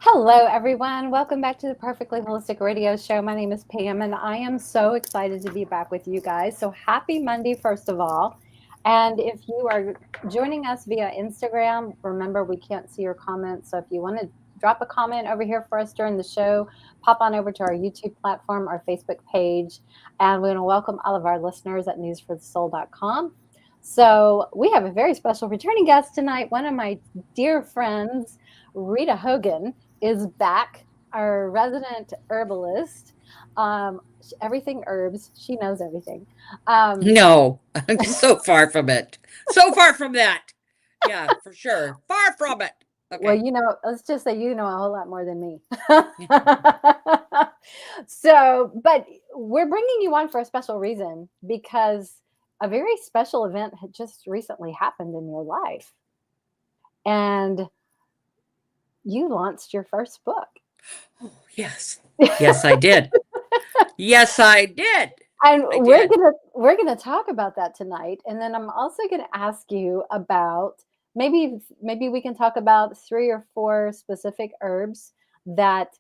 Hello, everyone. Welcome back to the Perfectly Holistic Radio Show. My name is Pam, and I am so excited to be back with you guys. So, happy Monday, first of all. And if you are joining us via Instagram, remember we can't see your comments. So, if you want to drop a comment over here for us during the show, pop on over to our YouTube platform, our Facebook page, and we want to welcome all of our listeners at newsforthesoul.com. So, we have a very special returning guest tonight, one of my dear friends, Rita Hogan is back, our resident herbalist. Everything herbs. She knows everything. Um, No, I'm so far from it. So far from that. Yeah, for sure. Far from it. well, Okay. let's just say you know a whole lot more than me. So, but we're bringing you on for a special reason because a very special event had just recently happened in your life. And you launched your first book. Oh, yes. Yes, I did. Yes, I did. And I we're did. gonna we're gonna talk about that tonight, and then I'm also gonna ask you about maybe we can talk about three or four specific herbs that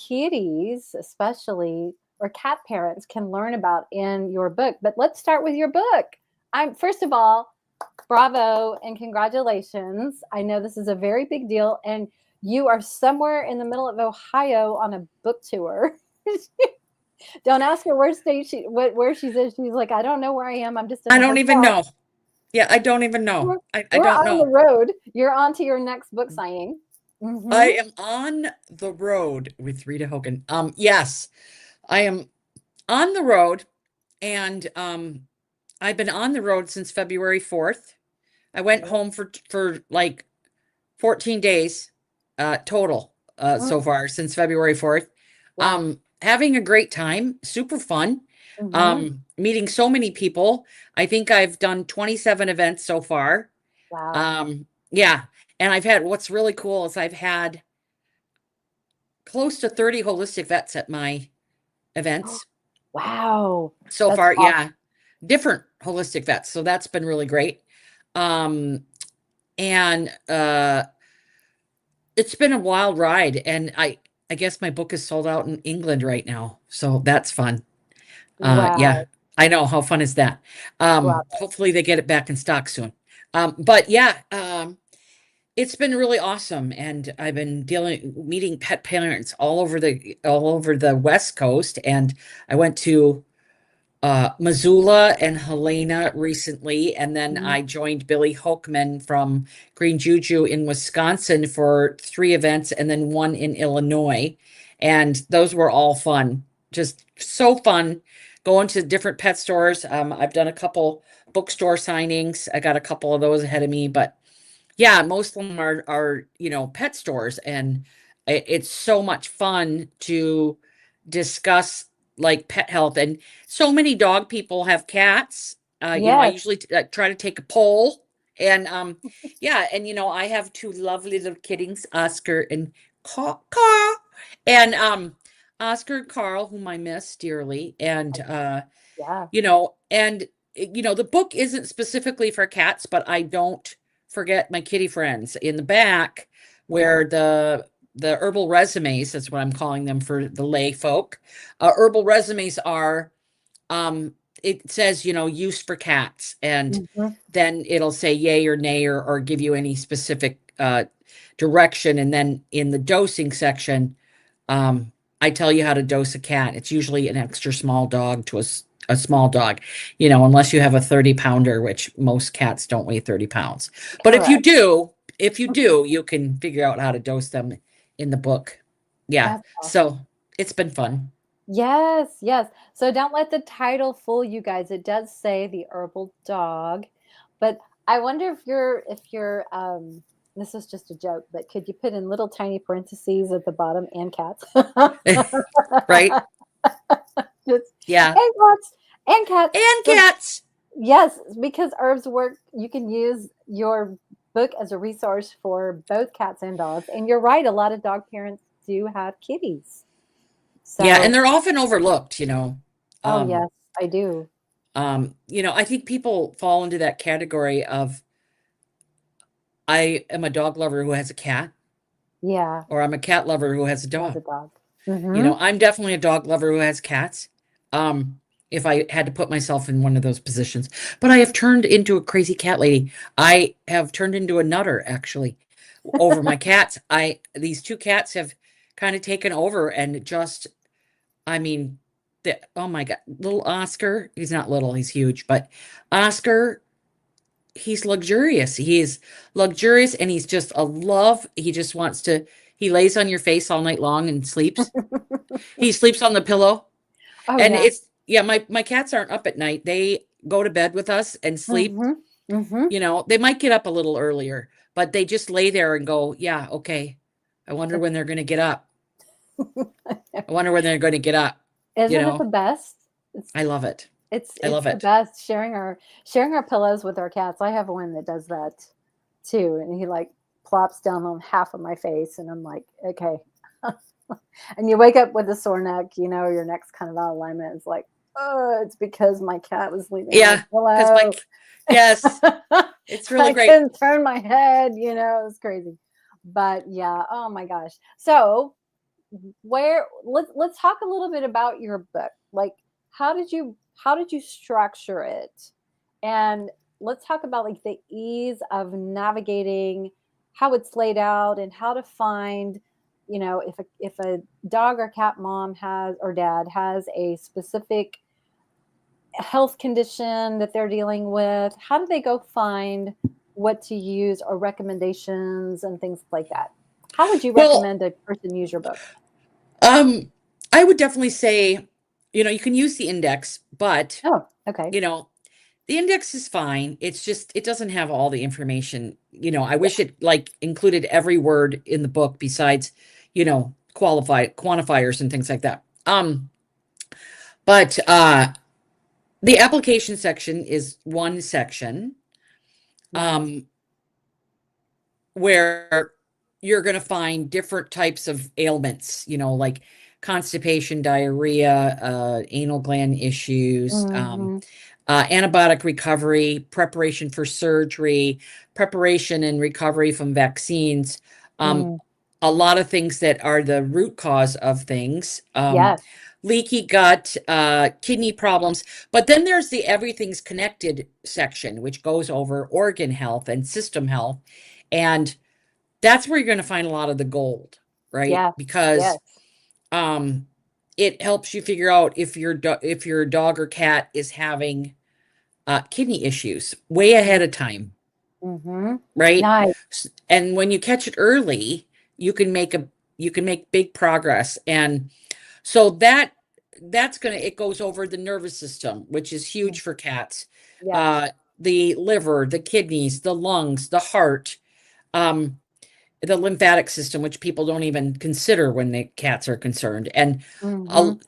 kitties, especially or cat parents, can learn about in your book. But let's start with your book. I'm first of all, bravo and congratulations. I know this is a very big deal, and you are somewhere in the middle of Ohio on a book tour. Don't ask her where state where she's in. She's like, I don't know where I am. I'm just in I a don't even hotel. know. Yeah, I don't even know. We're, I we're don't on the know. road. You're on to your next book signing. I Hmm. am on the road with Rita Hogan. Yes, I am on the road and I've been on the road since February 4th. I went home for like 14 days total so far since February 4th. Wow. Having a great time, super fun. Hmm. Meeting so many people. I think I've done 27 events so far. Wow. Yeah. And I've had what's really cool is I've had close to 30 holistic vets at my events Wow. so That's far. awesome. Yeah. Different holistic vets. So that's been really great. Um, and it's been a wild ride, and I guess my book is sold out in England right now, so that's fun. Yeah, Wow. I know. How fun is that? Wow. Hopefully they get it back in stock soon. But yeah, it's been really awesome, and I've been meeting pet parents all over the West Coast, and I went to Missoula and Helena recently, and then Mhm. I joined Billy Hochman from Green Juju in Wisconsin for 3 events, and then one in Illinois, and those were all fun, just so fun. Going to different pet stores. I've done a couple bookstore signings. I got a couple of those ahead of me, but yeah, most of them are pet stores, and it's so much fun to discuss like pet health. And so many dog people have cats. I Yes. usually try to take a poll, and yeah, and I have two lovely little kittings, Oscar and Carl, and Oscar and Carl, whom I miss dearly, and Yeah. and the book isn't specifically for cats, but I don't forget my kitty friends in the back where the herbal resumes, that's what I'm calling them for the lay folk. Herbal resumes are um it says, use for cats, and Hmm. then it'll say yay or nay, or give you any specific direction, and then in the dosing section, I tell you how to dose a cat. It's usually an extra small dog to a small dog, unless you have a 30-pounder, which most cats don't weigh 30 pounds. But if you Correct. do, you can figure out how to dose them in the book. Yeah. That's awesome. So it's been fun. Yes, yes. So don't let the title fool you guys. It does say the herbal dog, but I wonder if you're this is just a joke, but could you put in little tiny parentheses at the bottom and cats? Right? Just Yeah. and cats and cats. And So cats. yes, because herbs work, you can use your book as a resource for both cats and dogs. And you're right, a lot of dog parents do have kitties. Yeah, So, and they're often overlooked, oh Um, yes, I do. I think people fall into that category of I am a dog lover who has a cat. Yeah. or I'm a cat lover who has a Love dog. a dog. You know, I'm definitely a dog lover who has cats. If I had to put myself in one of those positions, but I have turned into a crazy cat lady. I have turned into a nutter actually over my cats. These two cats have kind of taken over and just, I mean, oh my God, little Oscar, he's not little, he's huge, but Oscar, he's luxurious. He is luxurious and he's just a love. He just wants to, he lays on your face all night long and sleeps. He sleeps on the pillow. Oh And yeah. yeah, my cats aren't up at night. They go to bed with us and sleep. You know, they might get up a little earlier, but they just lay there and go, yeah, okay. I wonder when they're going to get up. I wonder when they're going to get up. Isn't it the best? I love it. It's I love the it. best sharing our pillows with our cats. I have one that does that too, and he like plops down on half of my face, and I'm like, okay. And you wake up with a sore neck, you know, your neck's kind of out of alignment. It's like, oh, it's because my cat was leaving. Yeah, because yes, it's really great. I couldn't turn my head, you know, it was crazy. But yeah, oh my gosh. So let's talk a little bit about your book. Like, how did you structure it? And let's talk about like the ease of navigating how it's laid out and how to find, you know, if a dog or cat mom has or dad has a specific health condition that they're dealing with, how do they go find what to use or recommendations and things like that? How would you recommend a person use your book? I would definitely say, you know, you can use the index, but you know, the index is fine. It's just, it doesn't have all the information. You know, I wish it like included every word in the book besides, you know, quantifiers and things like that. But the application section is one section where you're going to find different types of ailments, you know, like constipation, diarrhea, anal gland issues, antibiotic recovery, preparation for surgery, preparation and recovery from vaccines, a lot of things that are the root cause of things. Leaky gut, kidney problems. But then there's the everything's connected section, which goes over organ health and system health. And that's where you're going to find a lot of the gold, right? Yeah. Because it helps you figure out if your dog or cat is having kidney issues way ahead of time. Right? Nice. And when you catch it early, you can make big progress. And so it goes over the nervous system, which is huge for cats. The liver, the kidneys, the lungs, the heart, the lymphatic system, which people don't even consider when the cats are concerned. And,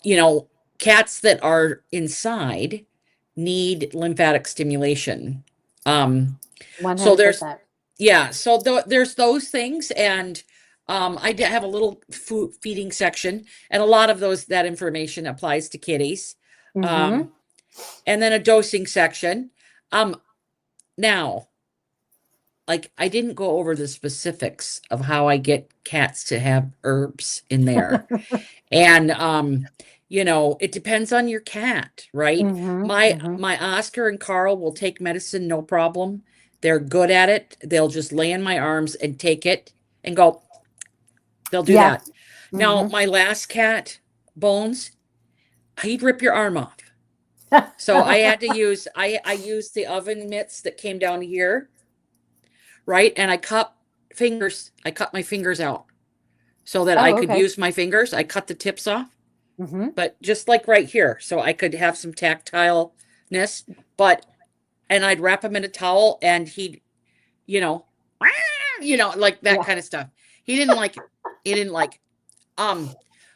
you know, cats that are inside need lymphatic stimulation. 100%. So there's those things. And I have a little food feeding section, and a lot of that information applies to kitties. And then a dosing section. Now, like, I didn't go over the specifics of how I get cats to have herbs in there. And you know, it depends on your cat, right? My Oscar and Carl will take medicine, no problem. They're good at it. They'll just lay in my arms and take it and go. They'll do that. Now, my last cat, Bones, he'd rip your arm off. So I had to use, I used the oven mitts that came down here, right? And I cut my fingers out so that I could use my fingers. I cut the tips off, but just like right here, so I could have some tactileness, and I'd wrap him in a towel and he'd, you know, like that kind of stuff. He didn't like it. He didn't like it.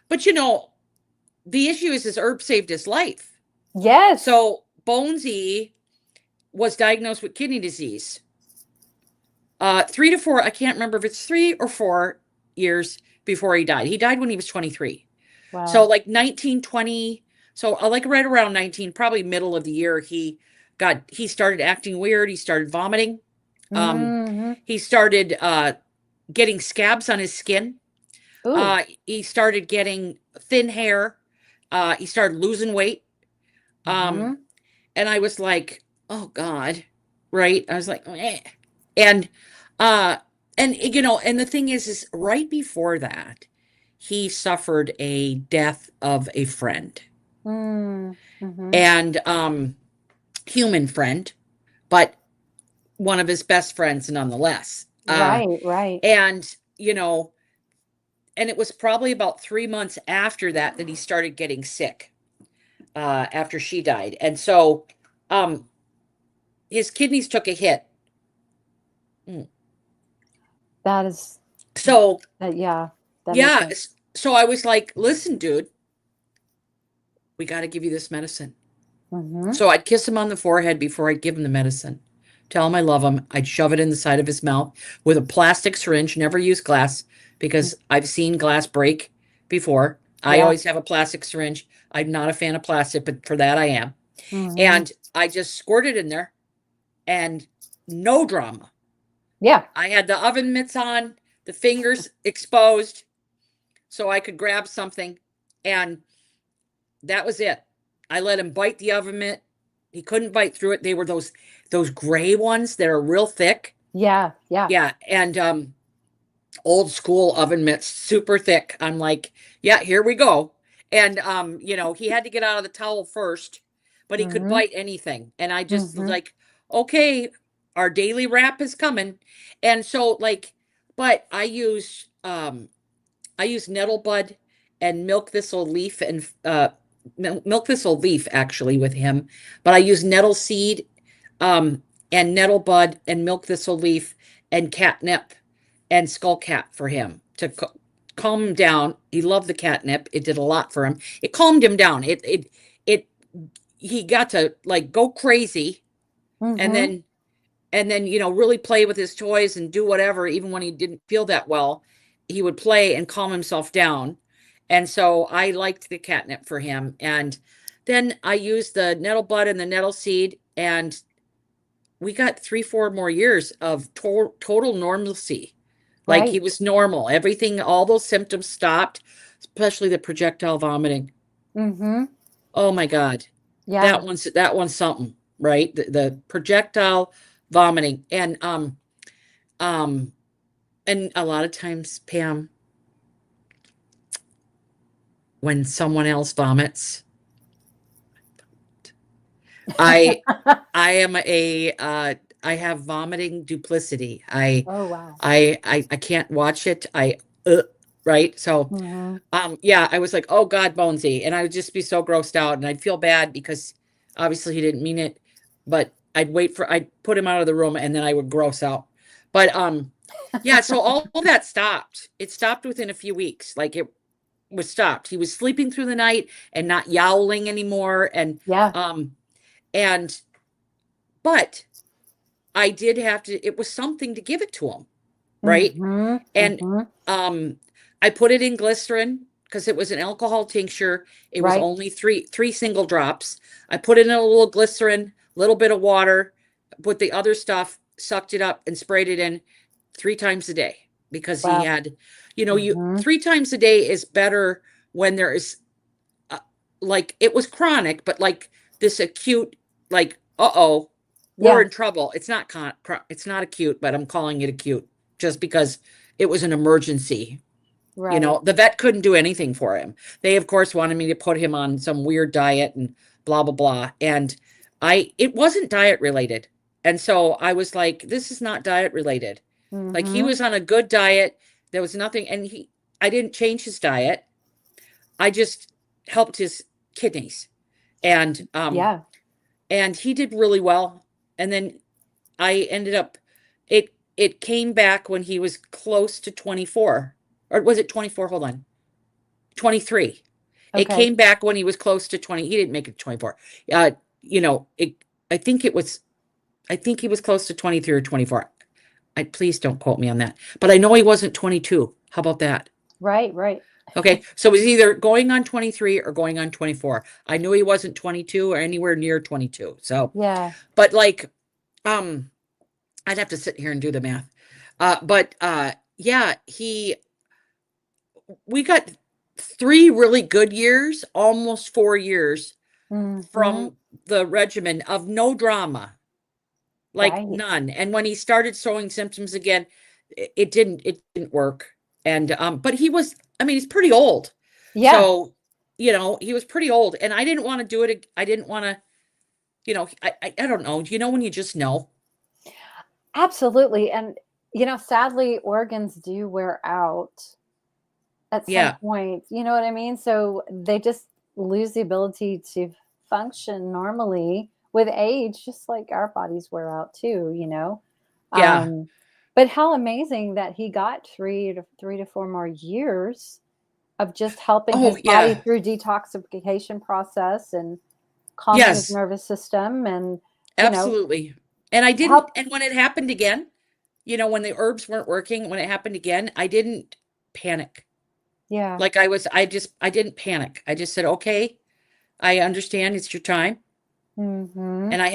But you know, the issue is his herb saved his life. Yes. So Bonesy was diagnosed with kidney disease. 3 to 4, I can't remember if it's 3 or 4 years before he died. He died when he was 23. Wow. So like 1920, so like right around 19, probably middle of the year, he started acting weird. He started vomiting. He started getting scabs on his skin. Ooh. He started getting thin hair. He started losing weight. Mm-hmm. And I was like, oh God, right? I was like, eh. And uh and and the thing is right before that, he suffered a death of a friend. Mm-hmm. And human friend, but one of his best friends nonetheless. Right. And and it was probably about 3 months after that he started getting sick, after she died. And so his kidneys took a hit. That is, So yeah, that makes yeah, sense. so I was like, listen, dude, we got to give you this medicine. Mm-hmm. So I'd kiss him on the forehead before I'd give him the medicine. Tell him I love him. I'd shove it in the side of his mouth with a plastic syringe. Never use glass because I've seen glass break before. I Yeah. always have a plastic syringe. I'm not a fan of plastic, but for that I am. Mm-hmm. And I just squirted in there and no drama. Yeah. I had the oven mitts on, the fingers exposed so I could grab something. And that was it. I let him bite the oven mitt. He couldn't bite through it. They were those gray ones that are real thick. Yeah. Yeah. And old school oven mitts, super thick. I'm like, yeah, here we go. And he had to get out of the towel first, but he could Mm-hmm. bite anything. And I just was Mm-hmm. like, okay, our daily wrap is coming. And so but I use nettle bud and milk thistle leaf and milk thistle leaf actually with him, but I use nettle seed, and nettle bud and milk thistle leaf and catnip and skullcap for him to calm him down. He loved the catnip. It did a lot for him. It calmed him down. It he got to like go crazy, and Mm-hmm. then really play with his toys and do whatever. Even when he didn't feel that well, he would play and calm himself down. And so I liked the catnip for him. And then I used the nettle bud and the nettle seed, and we got 3-4 more years of total normalcy. Like he Right. was normal. Everything, all those symptoms stopped, especially the projectile vomiting. Mm-hmm. Oh my God. Yeah. That one's something, right? The projectile vomiting. Um and a lot of times, Pam, when someone else vomits, I I am I have vomiting duplicity. Oh wow. I can't watch it. Right. So Mm-hmm. yeah, I was like, oh God, Bonesy. And I would just be so grossed out, and I'd feel bad because obviously he didn't mean it, but I'd put him out of the room, and then I would gross out. But yeah, so all that stopped. It stopped within a few weeks. Like it was stopped. He was sleeping through the night and not yowling anymore. Yeah. And but I did have to, it was something to give it to him, right? Mm-hmm. And Mm-hmm. I put it in glycerin because it was an alcohol tincture. It was Right. only three single drops. I put it in a little glycerin, a little bit of water, put the other stuff, sucked it up and sprayed it in 3 times a day because he Wow. had, you Mm-hmm. 3 times a day is better when there is like it was chronic, but like this acute, like, we're Yeah. in trouble. It's not acute, but I'm calling it acute just because it was an emergency. Right. The vet couldn't do anything for him. They, of course, wanted me to put him on some weird diet and blah, blah, blah. And it wasn't diet related. And so I was like, this is not diet related. Like he Mm-hmm. was on a good diet. There was nothing. And I didn't change his diet. I just helped his kidneys. And, Yeah. and he did really well. And then I ended up, it came back when he was close to 24. Or was it 24? Hold on. 23. It Okay. came back when he was close to 20. He didn't make it to 24. Uh, I think he was close to 23 or 24. Please don't quote me on that. But I know he wasn't 22. How about that? Right. Okay. So it was either going on 23 or going on 24. I knew he wasn't 22 or anywhere near 22. So, Yeah. but like, I'd have to sit here and do the math. But yeah, we got 3 really good years, almost 4 years Mm-hmm. from the regimen of no drama, like Right. none. And when he started showing symptoms again, it didn't work. And but he was, I mean, he's pretty old. Yeah, So, he was pretty old and I didn't want to do it. I didn't want to, I don't know. You know when you just know? absolutely. And, sadly, organs do wear out at some Yeah. point. You know what I mean? So they just lose the ability to function normally with age, just like our bodies wear out too. Yeah. Um, but how amazing that he got 3 to 4 more years of just helping Oh, his body yeah. through detoxification process and calming his Yes. nervous system and, Absolutely. And I didn't, help. and when it happened again, when the herbs weren't working, when it happened again, I didn't panic. Yeah. Like I didn't panic. I just said, okay, I understand it's your time. Mm-hmm. And I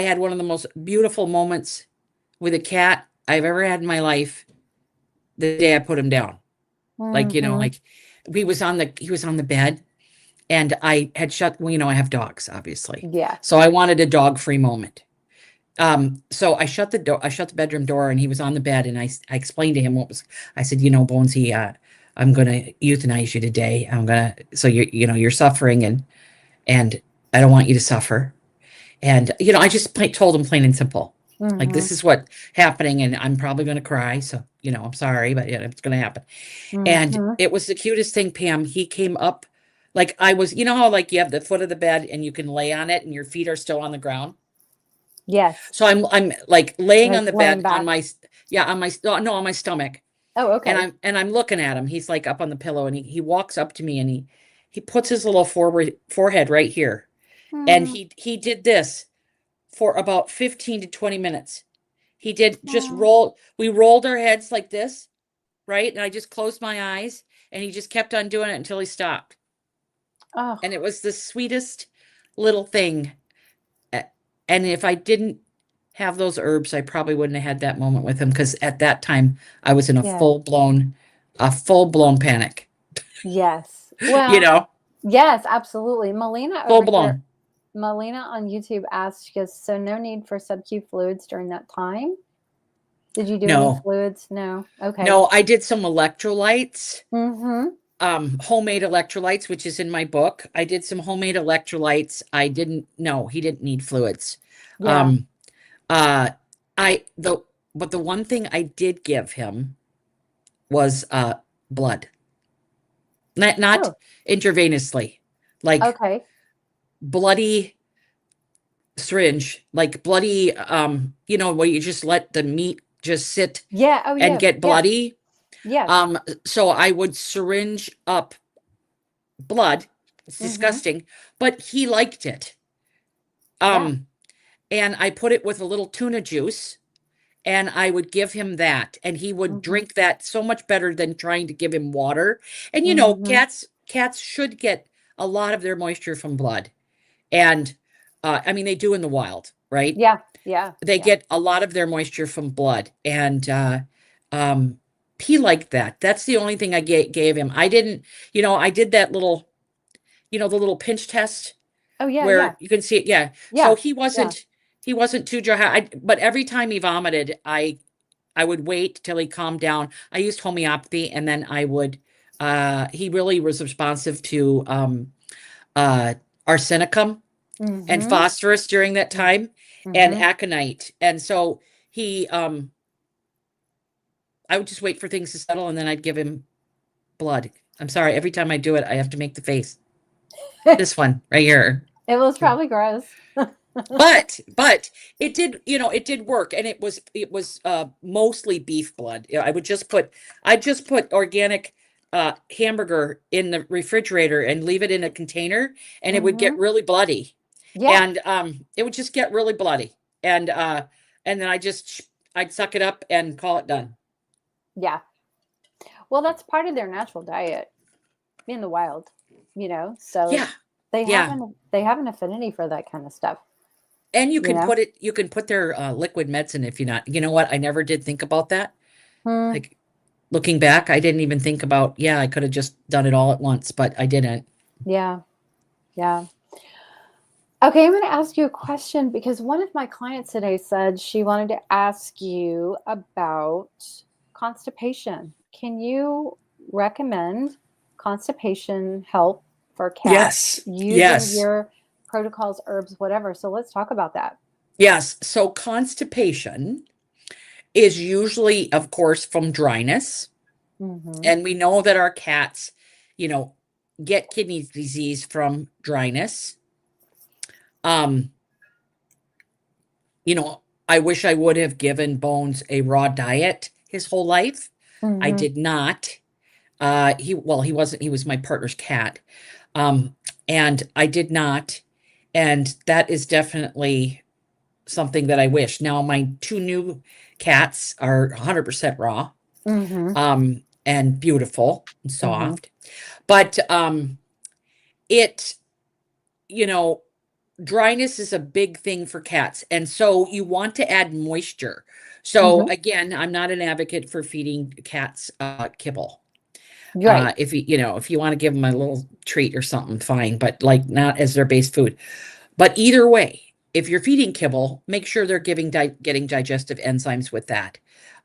had one of the most beautiful moments with a cat I've ever had in my life the day I put him down. Like, Mm-hmm. he was on the bed and I had shut, I have dogs, obviously. Yeah. So I wanted a dog-free moment. So I shut the bedroom door and he was on the bed and I explained to him I said, Bonesy, I'm going to euthanize you today. So you're suffering and I don't want you to suffer. And, I just told him plain and simple, like, Mm-hmm. this is what happening and I'm probably going to cry. So, I'm sorry, but it's going to happen. And Mm-hmm. it was the cutest thing, Pam. He came up like I was, how like you have the foot of the bed and you can lay on it and your feet are still on the ground. Yes. So I'm like laying on Like the laying bed on back. my yeah, on my no, on my stomach. Oh, And okay. I'm looking at him. He's like up on the pillow and he walks up to me and he puts his little forehead right here. And Mm, he did this for about 15 to 20 minutes. He did just mm. we rolled our heads like this, right? And I just closed my eyes and he just kept on doing it until he stopped. Oh, And it was the sweetest little thing. And if I didn't have those herbs, I probably wouldn't have had that moment with him because at that time I was in yeah. a full blown panic, Yes. you Well, know, yes, absolutely. Melina full over here, blown. Melina on YouTube asked, she goes, so no need for sub-Q fluids during that time? Did you do any No, fluids? No. Okay. no, I did some electrolytes, Mm-hmm. homemade electrolytes, which is in my book. I did some homemade electrolytes. No, he didn't need fluids. Yeah. Um, uh, I, the, but the one thing I did give him was, blood, not Oh, intravenously, like okay. bloody syringe, like bloody, where you just let the meat just sit Yeah. Oh, and yeah. get Yeah. bloody. Yes. So I would syringe up blood. It's Mm-hmm. disgusting, but he liked it. Yeah. Um, and I put it with a little tuna juice and I would give him that and he would Mm-hmm. drink that so much better than trying to give him water. And Mm-hmm. cats should get a lot of their moisture from blood. And I mean they do in the wild, right? Yeah. Yeah. They Yeah. get a lot of their moisture from blood and um he liked that. That's the only thing I gave him. I didn't, I did that little, the little pinch test Oh, yeah. Yeah. where you can see it. Yeah. So Yeah. Yeah. he wasn't too dry. But every time he vomited, I would wait till he calmed down. I used homeopathy and then I would, he really was responsive to, uh, arsenicum and Mm-hmm. phosphorus during that time and Mm-hmm. aconite. And so he, I would just wait for things to settle and then I'd give him blood. I'm sorry. Every time I do it, I have to make the face. This one right here. It was probably gross. But it did work and it was mostly beef blood. I'd just put organic hamburger in the refrigerator and leave it in a container and it would get Mm-hmm. really bloody. Yeah. And it would just get really bloody. And then I'd suck it up and call it done. Yeah. Well, that's part of their natural diet in the wild. So Yeah. they have Yeah. an affinity for that kind of stuff, And you know. you can put their liquid medicine if you're not, you know what? I never did think about that. Hmm. Like looking back, I didn't even think about, yeah, I could have just done it all at once, but I didn't. Yeah. Yeah. Okay, I'm going to ask you a question because one of my clients today said she wanted to ask you about constipation. Can you recommend constipation help for cats Yes. using Yes. your protocols, herbs, whatever? So let's talk about that. Yes. So constipation is usually, of course, from dryness. Mm-hmm. And we know that our cats, you know, get kidney disease from dryness. Um, you know, I wish I would have given Bones a raw diet his whole life. I Mm-hmm. did not. He wasn't, he was my partner's cat. Um, and I did not. And that is definitely something that I wish. Now, my two new cats are 100% raw, Mm-hmm. and beautiful and Mm-hmm. soft. But it, you know, dryness is a big thing for cats. And so you want to add moisture. So Mm-hmm. again, I'm not an advocate for feeding cats kibble. Right. If if you want to give them a little treat or something, fine, but like not as their base food. But either way, if you're feeding kibble, make sure they're getting digestive enzymes with that.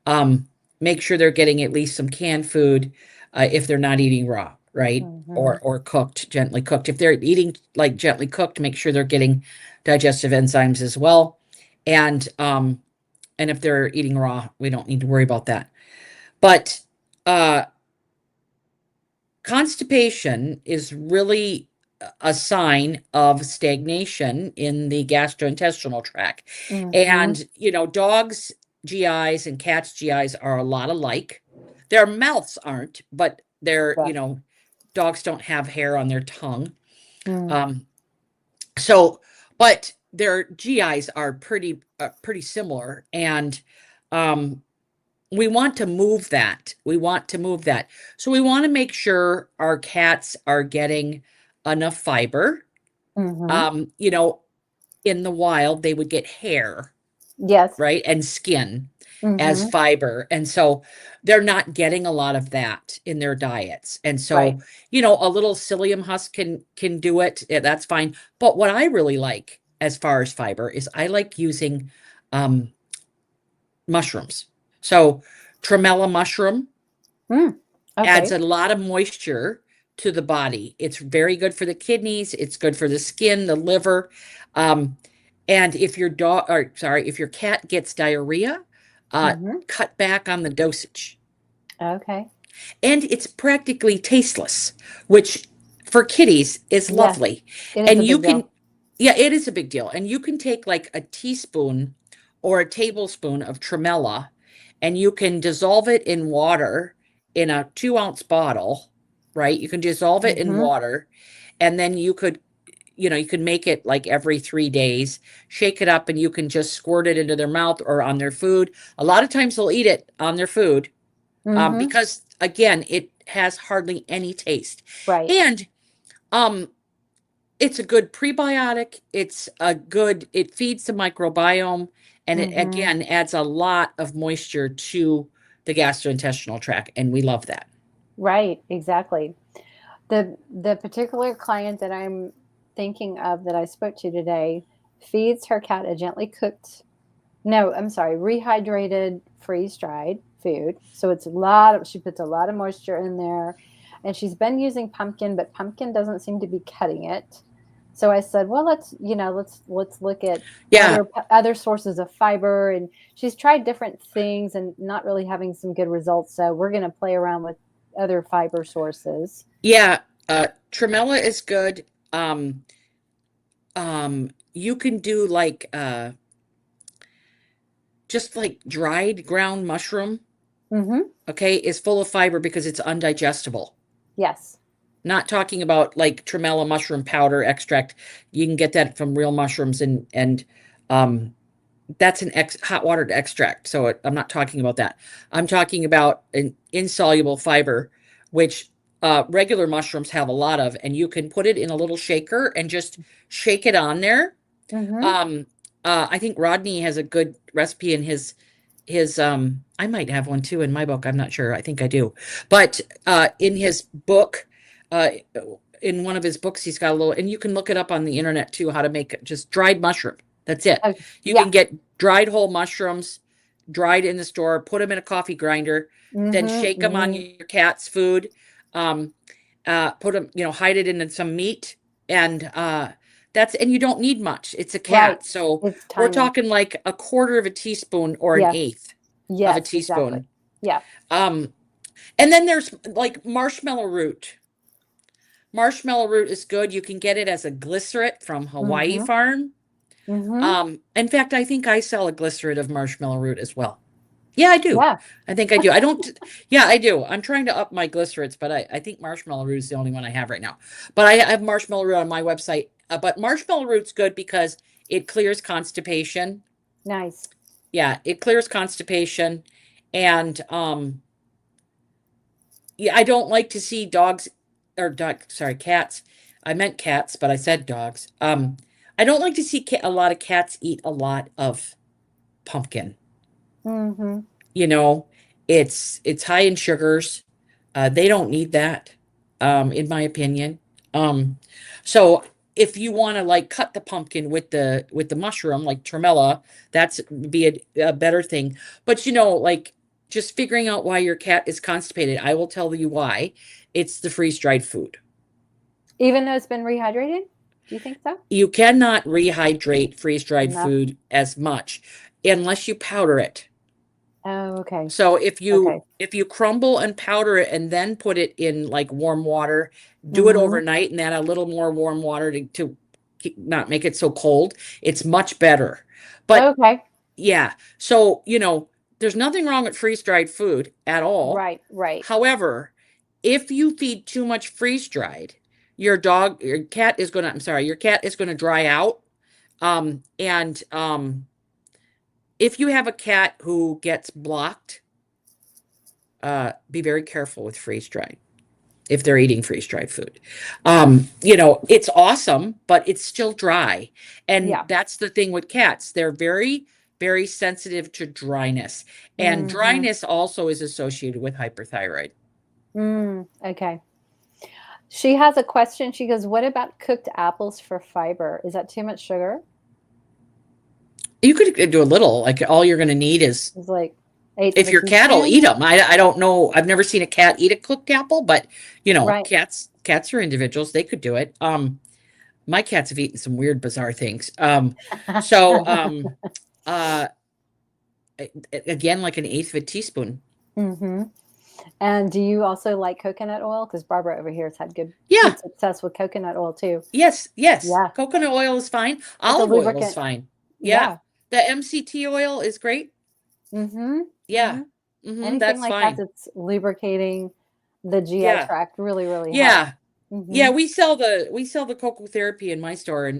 Um, Make sure they're getting at least some canned food if they're not eating raw, right? Mm-hmm. Or cooked, gently cooked. If they're eating like gently cooked, make sure they're getting digestive enzymes as well. And if they're eating raw, we don't need to worry about that. But uh constipation is really a sign of stagnation in the gastrointestinal tract. Mm-hmm. And, dogs' GIs and cats' GIs are a lot alike. Their mouths aren't, but Yeah. dogs don't have hair on their tongue. Mm. Um, so, but their GIs are pretty similar. And, um, we want to move that. We want to move that. So we want to make sure our cats are getting enough fiber. Mm-hmm. In the wild, they would get hair, Yes. right? And skin as Mm-hmm. fiber. And so they're not getting a lot of that in their diets. And Right. so, a little psyllium husk can do it. Yeah, that's fine. But what I really like as far as fiber is I like using um mushrooms. So tremella mushroom Mm. adds Okay. a lot of moisture to the body. It's very good for the kidneys. It's good for the skin, the liver. Um, and if your cat gets diarrhea, Mm-hmm. cut back on the dosage. Okay. And it's practically tasteless, which for kitties is Yes, lovely. it is a And you big can, deal. yeah, it is a big deal. And you can take like a teaspoon or a tablespoon of tremella and you can dissolve it in water in a 2-ounce bottle, right? You can dissolve it in Mm-hmm. water and then you could make it like every 3 days, shake it up, and you can just squirt it into their mouth or on their food. A lot of times they'll eat it on their food Mm-hmm. because again, it has hardly any taste. Right. And um, it's a good prebiotic. It feeds the microbiome and it Mm-hmm. again adds a lot of moisture to the gastrointestinal tract. And we love that. Right. Exactly. The particular client that I'm thinking of that I spoke to today feeds her cat a gently cooked, no, I'm sorry, rehydrated, freeze dried food. So she puts a lot of moisture in there, and she's been using pumpkin, but pumpkin doesn't seem to be cutting it. So I said, well, let's look at Yeah. other sources of fiber, and she's tried different things and not really having some good results. So we're going to play around with other fiber sources. Yeah. Tremella is good. Um, you can do like just like dried ground mushroom, Mm-hmm. okay, is full of fiber because it's undigestible. Yes. Not talking about like tremella mushroom powder extract. You can get that from real mushrooms and um that's an hot water extract. So I'm not talking about that. I'm talking about an insoluble fiber, which regular mushrooms have a lot of, and you can put it in a little shaker and just shake it on there. Mm-hmm. Um, I think Rodney has a good recipe in his I might have one too in my book. I'm not sure. I think I do. But in his book, uh, in one of his books, he's got a little, and you can look it up on the internet too, how to make just dried mushroom. That's it. Oh, You yeah. can get dried whole mushrooms, dried in the store, put them in a coffee grinder, then shake them on your cat's food, um, put them, hide it in some meat, and and you don't need much. It's a cat. Right. So It's we're tiny. talking like a quarter of a teaspoon or an Yes. eighth of a Yes, exactly. teaspoon. Yeah. Um, and then there's like marshmallow root. Marshmallow root is good. You can get it as a glycerate from Hawaii Mm-hmm. Farm. Mm-hmm. In fact, I think I sell a glycerate of marshmallow root as well. Yeah, I do. Yeah. I think I do. I don't, yeah, I do. I'm trying to up my glycerates, but I think marshmallow root is the only one I have right now. But I have marshmallow root on my website. But marshmallow root's good because it clears constipation. Nice. Yeah, it clears constipation. And yeah, I don't like to see cats. I meant cats, but I said dogs. I don't like to see a lot of cats eat a lot of pumpkin. Mm-hmm. You know, it's high in sugars. They don't need that, in my opinion. Um, so if you want to like cut the pumpkin with the mushroom, like tremella, that's be a better thing. But like just figuring out why your cat is constipated, I will tell you why. It's the freeze-dried food. Even though it's been rehydrated? Do you think so? You cannot rehydrate freeze-dried Enough. food as much unless you powder it. Oh, okay. So Okay. if you crumble and powder it and then put it in like warm water, do it Mm-hmm. overnight and add a little more warm water to not make it so cold, it's much better. But Okay. yeah, so there's nothing wrong with freeze-dried food at all. Right, right. However, if you feed too much freeze-dried, your cat is gonna, I'm sorry, your cat is gonna dry out. And if you have a cat who gets blocked, be very careful with freeze dried if they're eating freeze dried food. It's awesome, but it's still dry. And Yeah. that's the thing with cats. They're very, very sensitive to dryness. And Mm-hmm. dryness also is associated with hyperthyroid. Okay. She has a question. She goes, what about cooked apples for fiber? Is that too much sugar? You could do a little, like all you're going to need is It's like eighth of if a your cat will eat teaspoon. them. I don't know. I've never seen a cat eat a cooked apple, but Right. cats are individuals. They could do it. My cats have eaten some weird, bizarre things. So uh, again, like an eighth of a teaspoon. Mm-hmm. And do you also like coconut oil? Because Barbara over here has had Yeah. good success with coconut oil too. Yes. Yes. Yeah. Coconut oil is fine. It's a Olive oil is lubricant. fine. Yeah. Yeah. The MCT oil is great. Mm-hmm. Yeah. Mm-hmm. Anything That's like that fine. that's lubricating the GI Yeah. tract really, really helps. Yeah. Mm-hmm. Yeah. We sell the cocoa therapy in my store,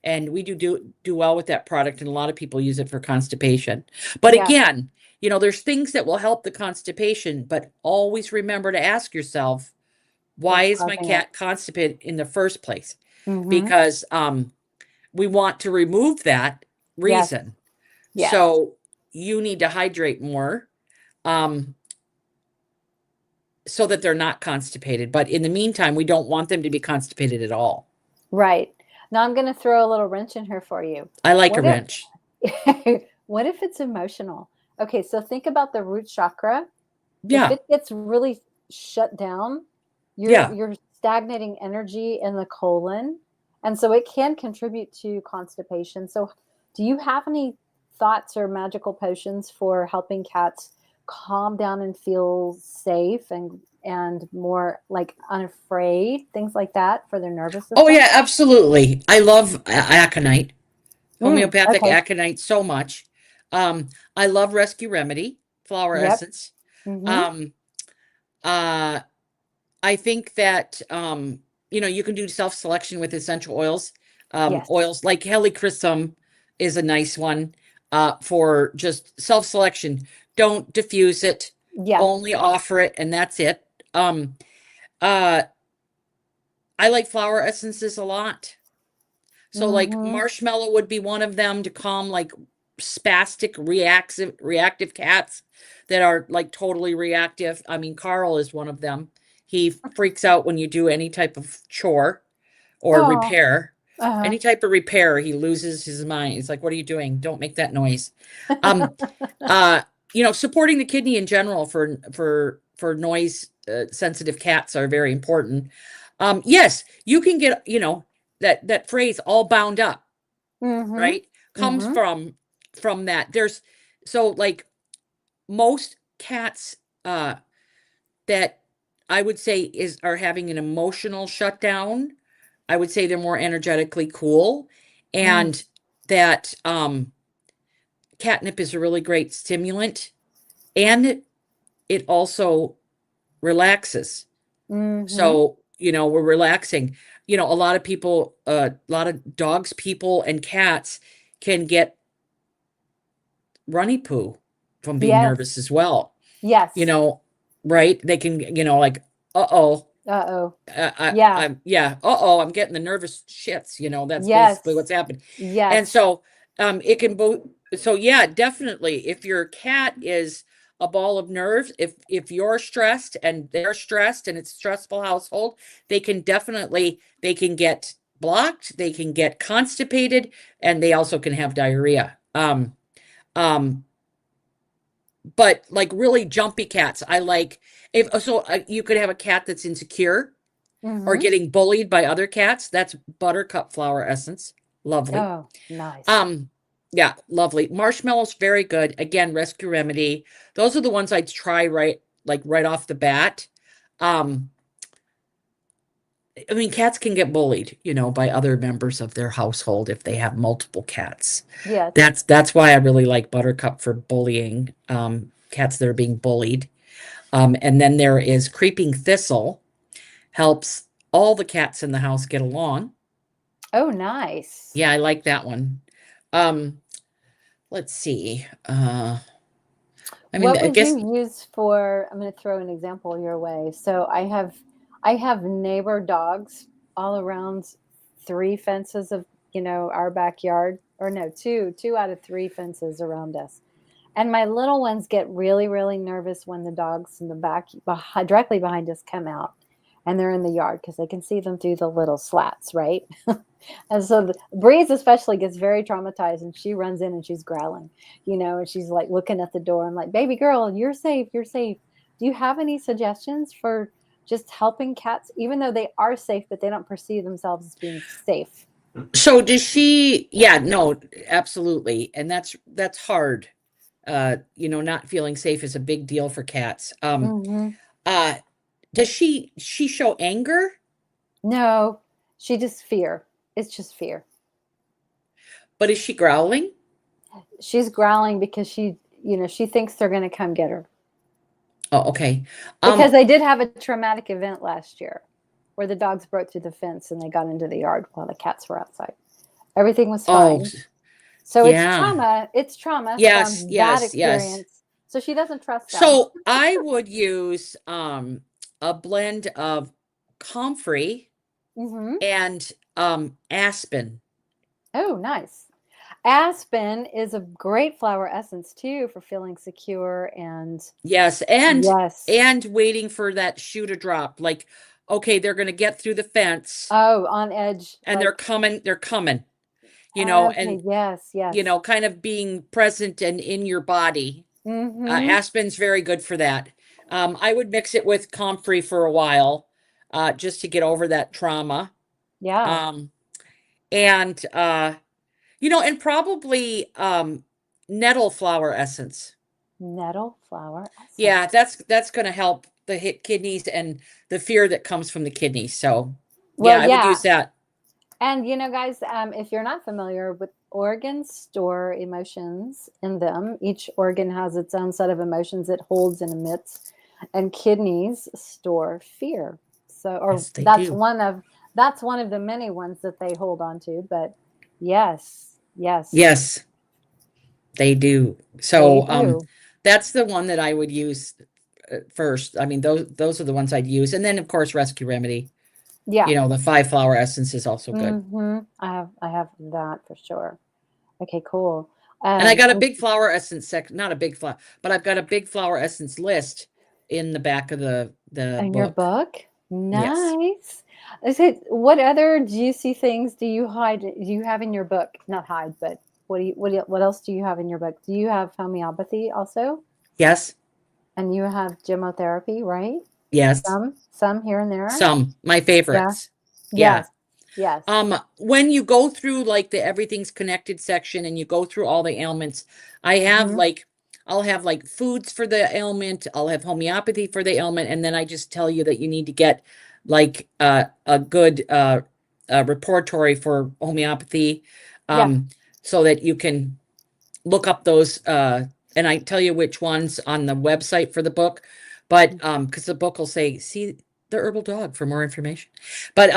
and we do well with that product, and a lot of people use it for constipation. But Yeah. again, there's things that will help the constipation, but always remember to ask yourself, why What's is my causing it? cat constipated in the first place? Mm-hmm. Because we want to remove that Yes. reason. Yes. So you need to hydrate more, so that they're not constipated. But in the meantime, we don't want them to be constipated at all. Right. Now I'm going to throw a little wrench in here for you. I like a What wrench. if what if it's emotional? Okay, so think about the root chakra. If Yeah. it gets really shut down, Yeah. you're stagnating energy in the colon, and so it can contribute to constipation. So do you have any thoughts or magical potions for helping cats calm down and feel safe and more like unafraid, things like that for their nervous system? Oh yeah, absolutely. I love aconite, homeopathic Okay. aconite so much. I love Rescue Remedy flower Yep. essence. Mm-hmm. Um, uh, I think that you can do self-selection with essential oils. Yes. Oils like helichrysum is a nice one for just self-selection. Don't diffuse it, Yeah. only offer it, and that's it. Uh, I like flower essences a lot. So like Mm-hmm. marshmallow would be one of them to calm like spastic, reactive cats that are like totally reactive. I mean, Carl is one of them. He freaks out when you do any type of chore or Oh. repair. Uh-huh. Any type of repair, he loses his mind. He's like, "What are you doing? Don't make that noise." Um, supporting the kidney in general for noise sensitive cats are very important. Yes, you can get, that phrase all bound up, right? Comes from that. There's so like most cats that I would say are having an emotional shutdown. I would say they're more energetically cool, and that catnip is a really great stimulant, and it also relaxes. So, we're relaxing. A lot of people, a lot of dogs, people, and cats can get runny poo from being nervous as well. Yes. Right? They can, like, uh-oh. Uh-oh. I'm getting the nervous shits, that's basically what's happened. Yes. And so it can definitely, if your cat is a ball of nerves, if you're stressed and they're stressed and it's a stressful household, they can get blocked, they can get constipated, and they also can have diarrhea. But like really jumpy cats, I like you could have a cat that's insecure or getting bullied by other cats. That's buttercup flower essence. Lovely. Oh, nice. Yeah, lovely. Marshmallows, very good. Again, rescue remedy. Those are the ones I'd try right off the bat. I mean, cats can get bullied, by other members of their household if they have multiple cats. Yes. That's why I really like buttercup for bullying, cats that are being bullied. And then there is creeping thistle, helps all the cats in the house get along. Oh, nice. Yeah, I like that one. Let's see. What would you use for? I'm going to throw an example your way. So I have neighbor dogs all around 3 fences of our backyard, or no, two out of 3 fences around us. And my little ones get really, really nervous when the dogs in the back directly behind us come out and they're in the yard because they can see them through the little slats, right? And so Breeze especially gets very traumatized, and she runs in and she's growling, and she's like looking at the door. I'm like, baby girl, you're safe. You're safe. Do you have any suggestions for just helping cats, even though they are safe, but they don't perceive themselves as being safe? So does she? Yeah, no, absolutely. And that's hard. Not feeling safe is a big deal for cats. Does she show anger? No, she just fear. It's just fear. But is she growling? She's growling because she thinks they're going to come get her. Oh, okay. Because they did have a traumatic event last year where the dogs broke through the fence and they got into the yard while the cats were outside. Everything was fine. So it's trauma. It's trauma. Yes, that experience. Yes. So she doesn't trust them. So I would use a blend of comfrey and aspen. Oh, nice. Aspen is a great flower essence too for feeling secure and and waiting for that shoe to drop. Like, okay, they're going to get through the fence. Oh, on edge. And they're coming. Okay, and yes. Kind of being present and in your body. Aspen's very good for that. I would mix it with comfrey for a while, just to get over that trauma. Yeah. And probably nettle flower essence. Nettle flower essence. Yeah, that's going to help the kidneys and the fear that comes from the kidneys. So, I would use that. And guys, if you're not familiar with organs, store emotions in them. Each organ has its own set of emotions it holds and emits, and kidneys store fear. So, that's one of the many ones that they hold on to. But yes, they do. So, that's the one that I would use first. I mean, those are the ones I'd use, and then of course, rescue remedy. Yeah. The 5 flower essence is also good. I have that for sure. Okay, cool. And I got a big flower essence not a big flower, but I've got a big flower essence list in the back of the in book. your book? Yes. Nice. I said, what other juicy things do you have in your book? Not hide, but what else do you have in your book? Do you have homeopathy also? Yes. And you have gemotherapy, right? Yes. Some here and there. Some, my favorites. Yeah. Yeah. Yes. When you go through like the everything's connected section and you go through all the ailments, I have I'll have like foods for the ailment, I'll have homeopathy for the ailment, and then I just tell you that you need to get like a good repertory for homeopathy, so that you can look up those, and I tell you which ones on the website for the book, but because the book will say, see the Herbal Dog for more information. But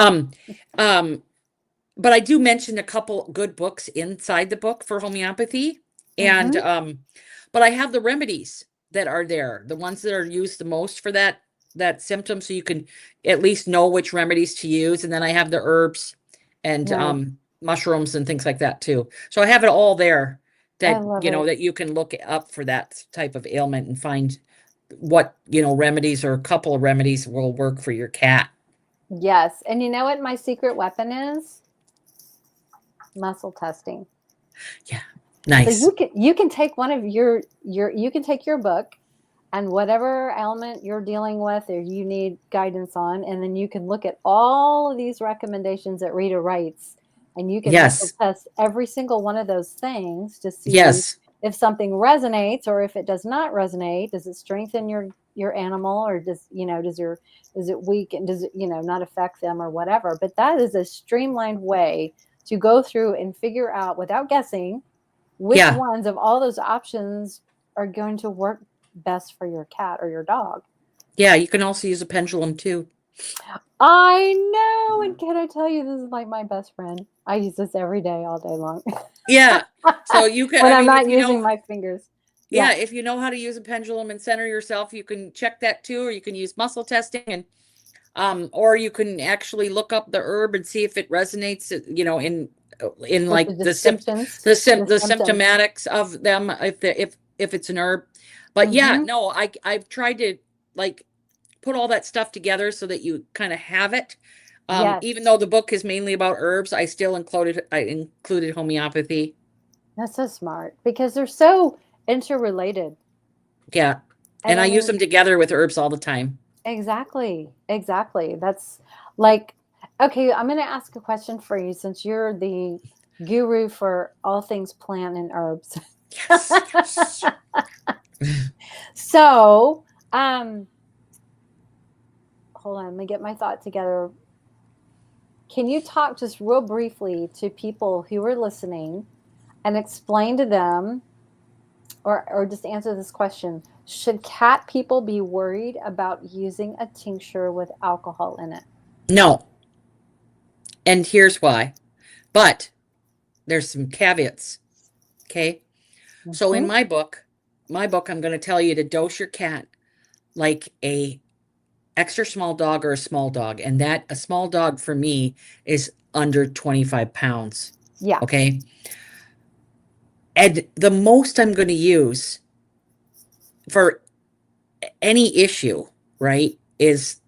I do mention a couple good books inside the book for homeopathy, and but I have the remedies that are there, the ones that are used the most for that symptom, so you can at least know which remedies to use. And then I have the herbs and mushrooms and things like that too. So I have it all there that that you can look up for that type of ailment and find what remedies, or a couple of remedies, will work for your cat. Yes. And you know what my secret weapon is? Muscle testing. Yeah. Nice. So you can take one of you can take your book and whatever ailment you're dealing with or you need guidance on, and then you can look at all of these recommendations that Rita writes, and you can muscle test every single one of those things to see if something resonates, or if it does not resonate. Does it strengthen your animal, or is it weak, and does it not affect them or whatever? But that is a streamlined way to go through and figure out without guessing which ones of all those options are going to work best for your cat or your dog. Yeah, you can also use a pendulum too. I know. And can I tell you, this is like my best friend. I use this every day, all day long. Yeah. So you can, when I'm not using my fingers. Yeah. If you know how to use a pendulum and center yourself, you can check that too, or you can use muscle testing, and or you can actually look up the herb and see if it resonates, in like the symptomatics of them, if it's an herb. But I've tried to like put all that stuff together so that you kind of have it. Even though the book is mainly about herbs, I still included homeopathy. That's so smart, because they're so interrelated. Yeah. And I use them together with herbs all the time. Exactly. That's like, okay, I'm going to ask a question for you, since you're the guru for all things plant and herbs. Yes. So, hold on, let me get my thought together. Can you talk just real briefly to people who are listening and explain to them, or just answer this question? Should cat people be worried about using a tincture with alcohol in it? No. And here's why. But there's some caveats. Okay. Mm-hmm. So in my book, I'm going to tell you to dose your cat like a extra small dog or a small dog. And that a small dog for me is under 25 pounds. Yeah. Okay. And the most I'm going to use for any issue, right, is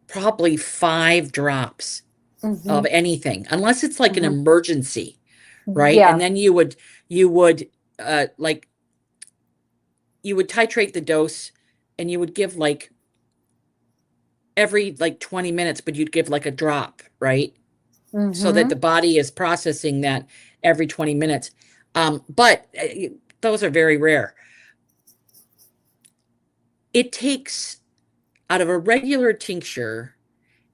probably 5 drops of anything, unless it's like an emergency, right? Yeah. And then you would titrate the dose, and you would give like every 20 minutes, but you'd give like a drop, right? So that the body is processing that every 20 minutes. But those are very rare. It takes, out of a regular tincture,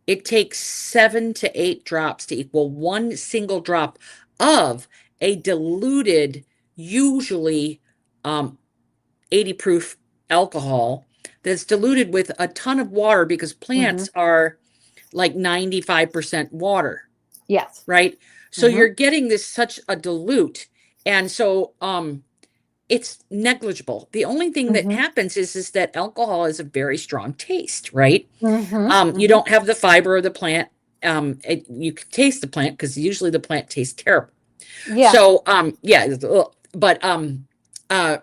it takes 7 to 8 drops to equal 1 single drop of a diluted, usually 80 proof alcohol that's diluted with a ton of water, because plants are like 95% water. Yes. Right. So you're getting this such a dilute. And so it's negligible. The only thing that happens is that alcohol is a very strong taste, right? You don't have the fiber of the plant. You can taste the plant, because usually the plant tastes terrible. Yeah. So But uh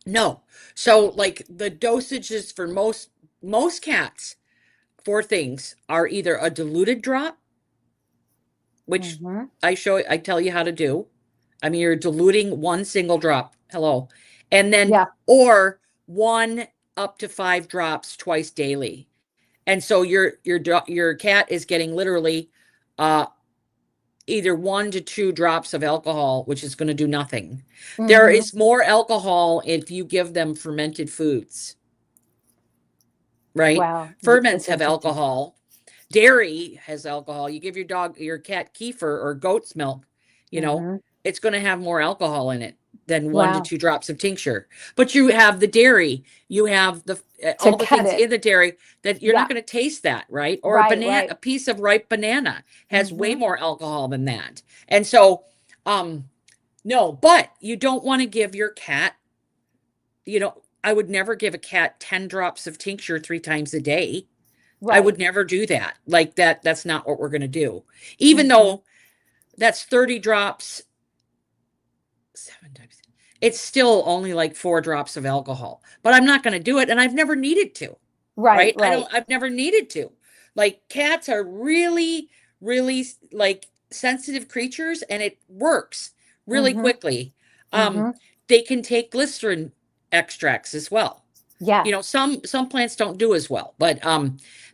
no. So like the dosages for most cats for things are either a diluted drop, which Mm-hmm. I tell you how to do. I mean, you're diluting one single drop. Hello. And then, Yeah. or one up to 5 drops twice daily. And so your cat is getting literally uh either 1 to 2 drops of alcohol, which is going to do nothing. There Mm-hmm. is more alcohol if you give them fermented foods, right? Wow. Ferments That's have interesting. alcohol. Dairy has alcohol. You give your cat kefir or goat's milk, you know, Mm-hmm. it's going to have more alcohol in it than one to Wow. two drops of tincture. But you have the dairy, you have To all the cut things it. in the dairy that you're not Yeah. going to taste that, right? Or Right, right. a piece of ripe banana has way Mm-hmm. more alcohol than that. And so, um, no, but you don't want to give your cat, I would never give a cat 10 drops of tincture 3 times a day. I Right. would never do that. Like that's not what we're going to do. Even Mm-hmm. though that's 30 drops 7 times. It's still only like 4 drops of alcohol. But I'm not going to do it and I've never needed to. Right, Right? right. I've never needed to. Like cats are really really like sensitive creatures and it works really Mm-hmm. quickly. Um Mm-hmm. they can take glycerin extracts as well. Yeah. Some plants don't do as well, but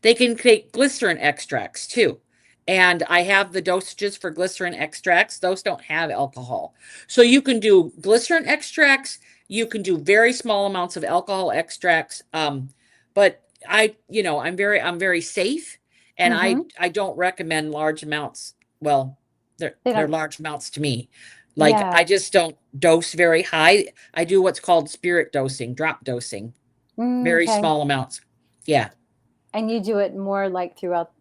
they can take glycerin extracts too. And I have the dosages for glycerin extracts. Those don't have alcohol. So you can do glycerin extracts, you can do very small amounts of alcohol extracts. But I'm very safe and Mm-hmm. I don't recommend large amounts. Well, They they're don't. large amounts to me. Like Yeah. I just don't dose very high. I do what's called spirit dosing, drop dosing. Very Okay. small amounts. Yeah. And you do it more like throughout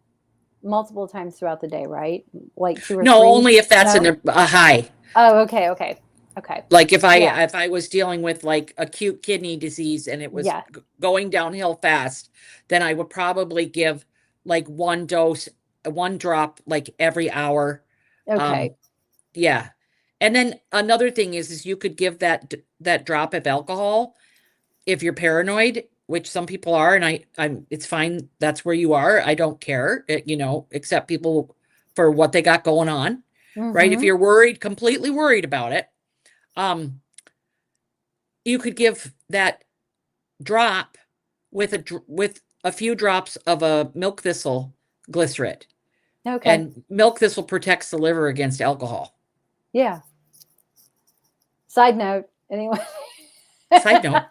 multiple times throughout the day, right? Like two or No, three? only if that's No? a high. Oh, okay, okay. Okay. Like Yeah. if I was dealing with like acute kidney disease and it was Yeah. going downhill fast, then I would probably give like one drop like every hour. Um, Okay. yeah. And then another thing is you could give that drop of alcohol if you're paranoid, which some people are, and I'm it's fine. That's where you are. I don't care, accept people for what they got going on, right? If Mm-hmm. you're worried, completely worried about it, um, you could give that drop with a few drops of a milk thistle glycerin, Okay. and milk thistle protects the liver against alcohol. Yeah. Side note, anyway. Side note,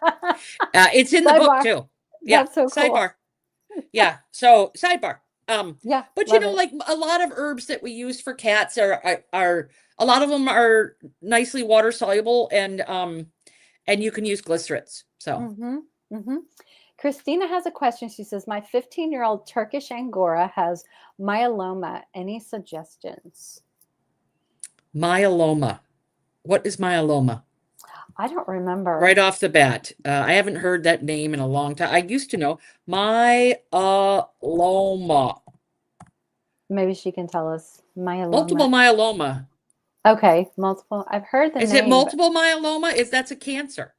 it's in the book Sidebar. too. Yeah, That's so cool. sidebar. Yeah. So sidebar. Yeah, But love it. like a lot of herbs that we use for cats are a lot of them are nicely water soluble and you can use glycerins. So Mm-hmm. Mm-hmm. Christina has a question. She says, my 15-year-old Turkish Angora has myeloma. Any suggestions? myeloma. What is myeloma? I don't remember. Right off the bat, I haven't heard that name in a long time. I used to know myeloma. Maybe she can tell us. Multiple Myeloma. myeloma. Okay, multiple. I've heard the Is it name, but multiple myeloma? Is that's a cancer?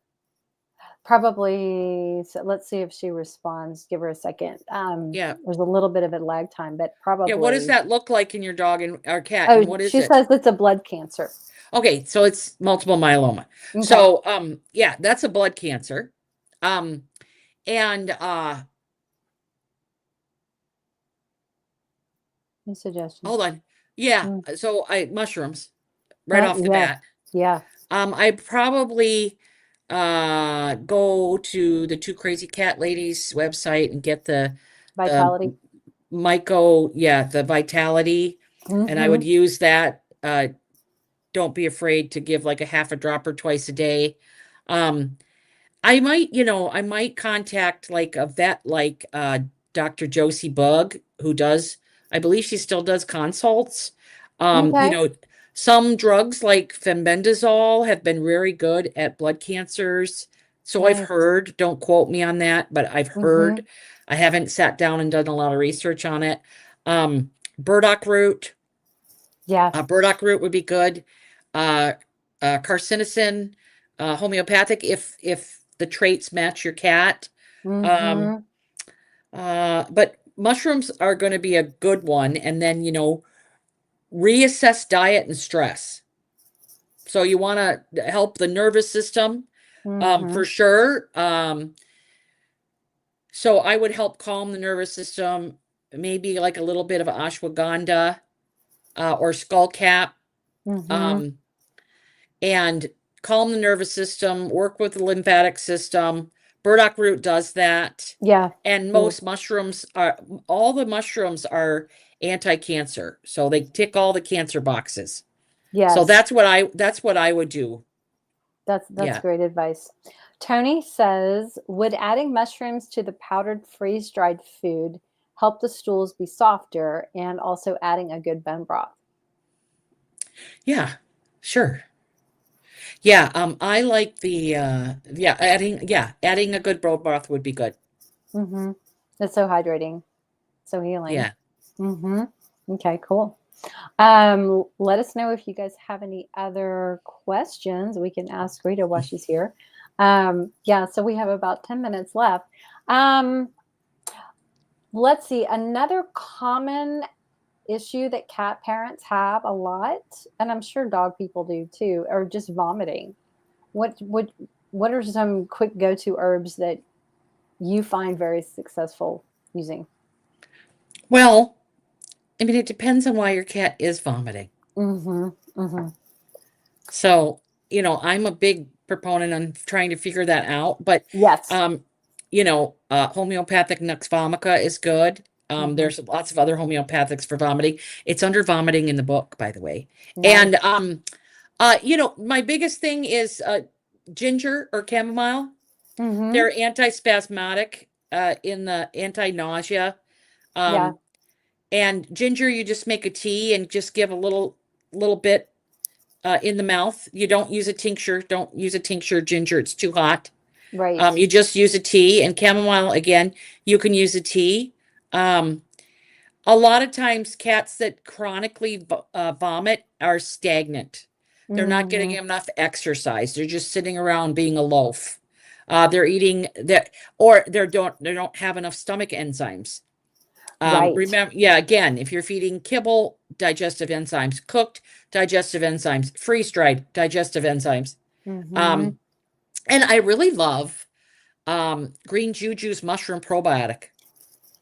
probably. So let's see if she responds. Give her a second. Yeah. There's a little bit of a lag time, but Yeah. What does probably. that look like in your dog and or cat? And Oh, what is she it? says it's a blood cancer. Okay, so it's multiple myeloma. Okay. So yeah, that's a blood cancer. Um and Any hold suggestions? on. Yeah, Mm. so I mushrooms right Oh, off the yes. bat. Yeah. I probably go to the Two Crazy Cat Ladies website and get the Vitality. the vitality, and I Mm-hmm. would use that. Don't be afraid to give like a half a dropper twice a day. Um, I might contact like a vet like Dr. Josie Bug, who does, I believe she still does consults. Okay. Some drugs like fenbendazole have been very good at blood cancers. So I've Nice. heard, don't quote me on that, but I've Mm-hmm. heard. I haven't sat down and done a lot of research on it. Burdock root. Yeah. Burdock root would be good. Uh, carcinosin, homeopathic if the traits match your cat. Um, Mm-hmm. but mushrooms are going to be a good one. And then, reassess diet and stress. So you want to help the nervous system, Mm-hmm. for sure. So I would help calm the nervous system, maybe like a little bit of ashwagandha, or skullcap, Mm-hmm. um, and calm the nervous system, work with the lymphatic system. Burdock root does that. Yeah. And Mm. all the mushrooms are anti-cancer. So they tick all the cancer boxes. So Yes. that's what I would do. That's Yeah. great advice. Tony says, would adding mushrooms to the powdered freeze-dried food help the stools be softer and also adding a good bone broth? Yeah, sure. Yeah, I like adding a good bone broth would be good. Mm-hmm. It's so hydrating, so healing. Yeah. Mm-hmm. Okay, cool. Let us know if you guys have any other questions. We can ask Rita while she's here. Yeah, so we have about 10 minutes left. Let's see, another common issue that cat parents have a lot, and I'm sure dog people do too, are just vomiting. What are some quick go-to herbs that you find very successful using? Well, I mean, it depends on why your cat is vomiting. Mm-hmm. Mm-hmm. So, I'm a big proponent on trying to figure that out. But, Yes. homeopathic Nux vomica is good. Mm-hmm. There's lots of other homeopathics for vomiting. It's under vomiting in the book, by the way. Nice. And, my biggest thing is ginger or chamomile. Mm-hmm. They're antispasmodic, in the anti-nausea. Yeah. Um, and ginger, you just make a tea and just give a little bit in the mouth. You don't use a tincture. Don't use a tincture of ginger. It's too hot. Right. You just use a tea. And chamomile, again, you can use a tea. Um, a lot of times cats that chronically vomit are stagnant. They're not getting Mm-hmm. enough exercise. They're just sitting around being a loaf. They're eating that, or they don't have enough stomach enzymes. Right. Remember, yeah, again, if you're feeding kibble, digestive enzymes, cooked, digestive enzymes, freeze-dried, digestive enzymes. Mm-hmm. Um, and I really love green juju's mushroom probiotic.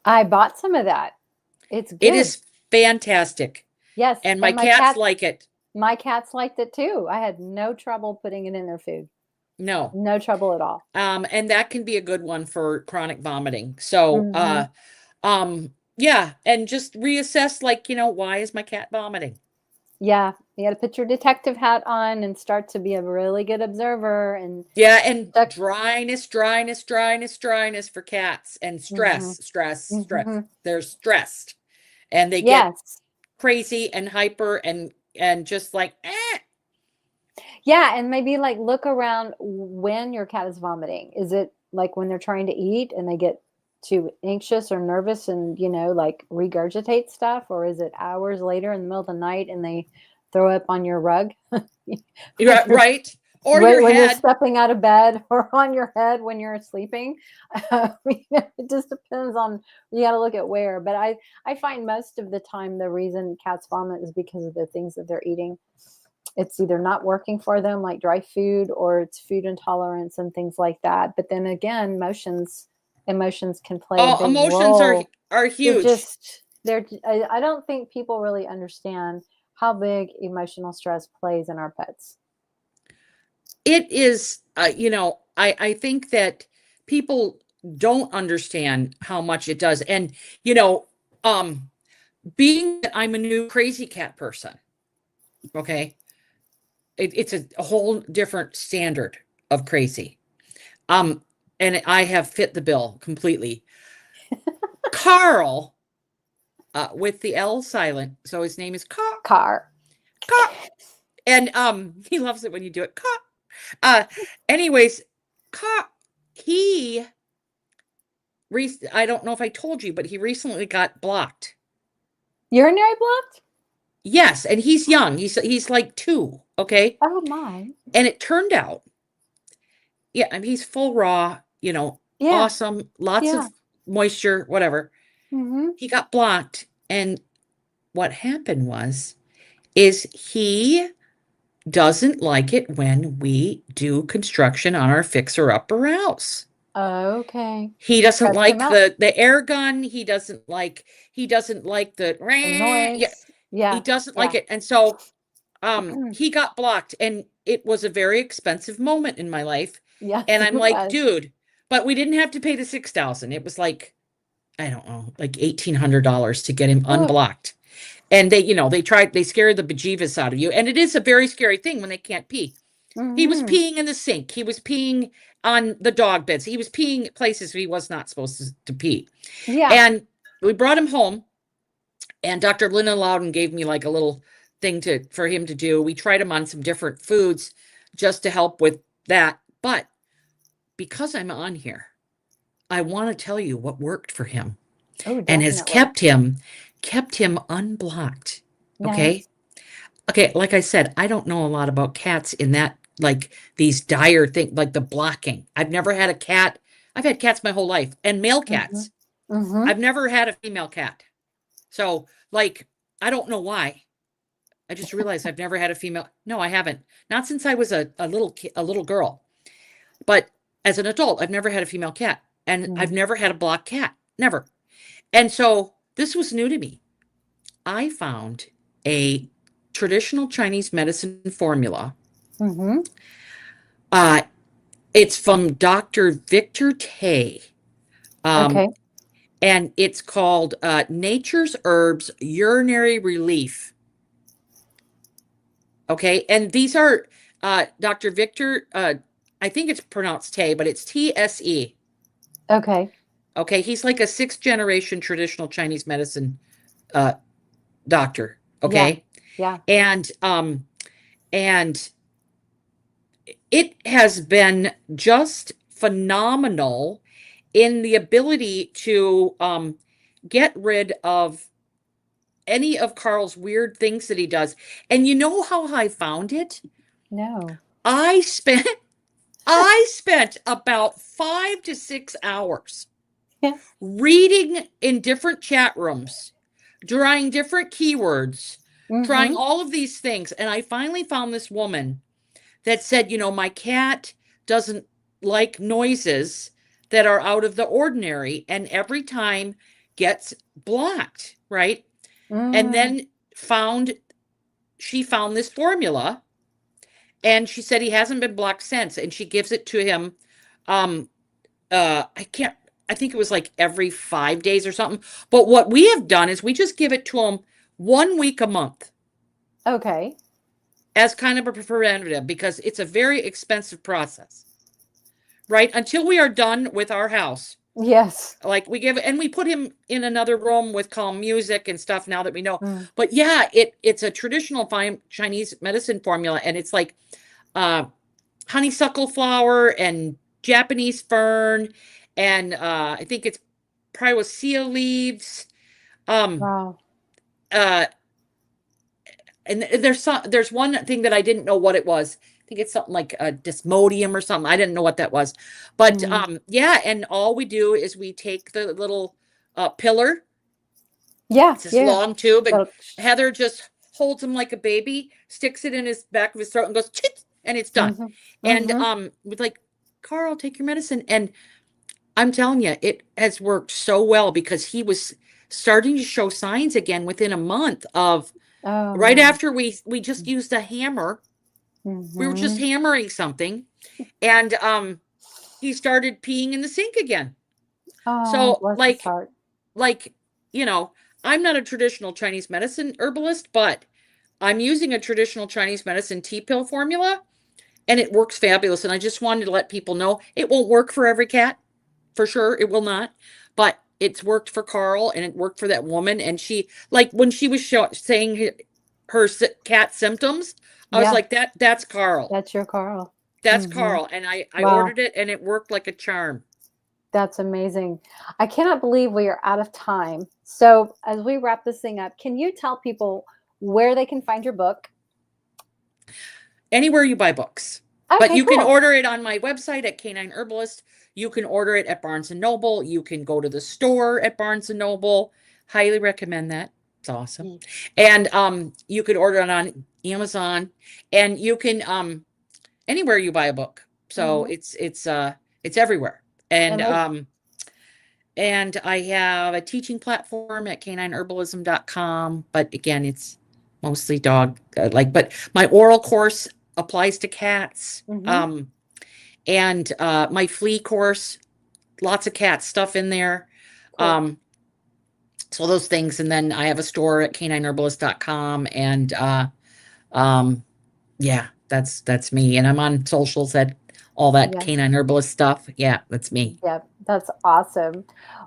I bought some of that. It's It good. is fantastic. Yes, And my and cats like it. my cats liked it too. I had no trouble putting it in their food. No. No trouble at all. And that can be a good one for chronic vomiting. So, Mm-hmm. yeah, and just reassess, like, why is my cat vomiting? Yeah, you got to put your detective hat on and start to be a really good observer and Yeah, and check. dryness for cats, and Mm-hmm. stress. Mm-hmm. They're stressed and they get Yes. crazy and hyper and just like, Yeah, and maybe like look around when your cat is vomiting. Is it like when they're trying to eat and they get too anxious or nervous and, like regurgitate stuff? Or is it hours later in the middle of the night and they throw up on your rug? right, or Right your when you're head. stepping out of bed or on your head when you're sleeping. It just depends on, you got to look at where. But I find most of the time the reason cats vomit is because of the things that they're eating. It's either not working for them, like dry food, or it's food intolerance and things like that. But then again, emotions can play a Oh, big emotions role. are They're huge. just I don't think people really understand how big emotional stress plays in our pets. It is, I think that people don't understand how much it does. And, um, being that I'm a new crazy cat person, okay, it's a whole different standard of crazy. Um, and I have fit the bill completely. Carl, with the L silent, so his name is Carl. Car. Carl. And he loves it when you do it. Carl. Anyways, Carl, he I don't know if I told you, but he recently got blocked. Urinary blocked? Yes, and he's young. He's like 2. Okay. Oh my. And it turned out, yeah, I mean, he's full raw, Yeah. awesome, lots Yeah. of moisture, whatever. Mm-hmm. He got blocked. And what happened is he doesn't like it when we do construction on our fixer-upper house. Okay. He doesn't Stressed him like out. the air gun. He doesn't like the The yeah, noise. he Yeah. doesn't like Yeah. it. And so he got blocked, and it was a very expensive moment in my life. Yes, And it I'm like, was. dude, but we didn't have to pay the $6,000. It was like, I don't know, like $1,800 to get him Oh. unblocked. And they scared the bejeebus out of you. And it is a very scary thing when they can't pee. He was peeing in the sink. He was peeing on the dog beds. He was peeing places he was not supposed to pee. Yeah. And we brought him home, and Dr. Linda Loudon gave me like a little thing for him to do. We tried him on some different foods just to help with that. But because I'm on here, I want to tell you what worked for him and has kept him unblocked. Okay. Nice. Okay. Like I said, I don't know a lot about cats in that, like these dire things, like the blocking. I've never had a cat. I've had cats my whole life, and male cats. Mm-hmm. I've never had a female cat. So, like, I don't know why. I just realized I've never had a female. No, I haven't. Not since I was a little girl. But as an adult, I've never had a female cat, and I've never had a block cat. Never. And so this was new to me. I found a traditional Chinese medicine formula. Mm-hmm. It's from Dr. Victor Tay. Okay. And it's called Nature's Herbs Urinary Relief. Okay. And these are Dr. Victor, I think it's pronounced Tay, but it's TSE. Okay. Okay. He's like a 6th generation traditional Chinese medicine doctor. Okay. Yeah. And it has been just phenomenal in the ability to get rid of any of Carl's weird things that he does. And you know how I found it? No. I spent about 5 to 6 hours reading in different chat rooms, trying different keywords, trying all of these things. And I finally found this woman that said, my cat doesn't like noises that are out of the ordinary, and every time gets blocked, right? And then she found this formula, and she said he hasn't been blocked since, and she gives it to him. I think it was like every 5 days or something. But what we have done is we just give it to him 1 week a month. Okay. As kind of a preventative, because it's a very expensive process, right? Until we are done with our house. Yes. Like we put him in another room with calm music and stuff now that we know. But yeah, it's a traditional Chinese medicine formula, and it's like honeysuckle flower and Japanese fern, and I think it's Priosea leaves. Wow. And there's one thing that I didn't know what it was. I think it's something like a desmodium or something. I didn't know what that was. But yeah, and all we do is we take the little pillar. Yeah. It's this long tube, and Heather just holds him like a baby, sticks it in his back of his throat, and goes, chit, and it's done. And with like, Carl, take your medicine. And I'm telling you, it has worked so well, because he was starting to show signs again within a month of right after we just used a hammer. We were just hammering something, and he started peeing in the sink again. So like I'm not a traditional Chinese medicine herbalist, but I'm using a traditional Chinese medicine tea pill formula, and it works fabulous. And I just wanted to let people know it won't work for every cat. For sure, it will not. But it's worked for Carl, and it worked for that woman. And she, like, when she was saying her cat symptoms, I was like, that's Carl. That's your Carl. That's Carl. And I ordered it, and it worked like a charm. That's amazing. I cannot believe we are out of time. So as we wrap this thing up, can you tell people where they can find your book? Anywhere you buy books. Okay, but you cool. can order it on my website at Canine Herbalist. You can order it at Barnes & Noble. You can go to the store at Barnes & Noble. Highly recommend that. It's awesome. And you can order it on Amazon, and you can anywhere you buy a book. So it's everywhere. And I have a teaching platform at canineherbalism.com, but again, it's mostly dog but my oral course applies to cats. And my flea course, lots of cat stuff in there. Cool. So those things. And then I have a store at canineherbalist.com. And yeah, that's me. And I'm on socials at all that Canine Herbalist stuff. Yeah, that's me. Yep, that's awesome.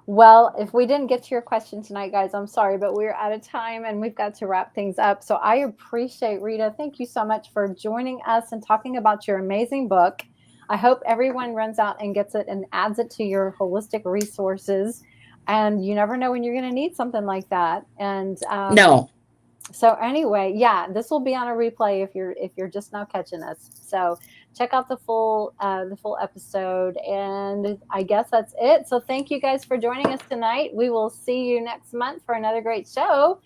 Well, if we didn't get to your question tonight, guys, I'm sorry, but we're out of time and we've got to wrap things up. So I appreciate, Rita, thank you so much for joining us and talking about your amazing book. I hope everyone runs out and gets it and adds it to your holistic resources. And you never know when you're going to need something like that. And no. So anyway, yeah, this will be on a replay if you're just now catching us. So check out the full episode, and I guess that's it. So thank you guys for joining us tonight. We will see you next month for another great show.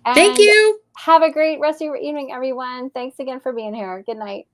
And thank you. Have a great rest of your evening, everyone. Thanks again for being here. Good night.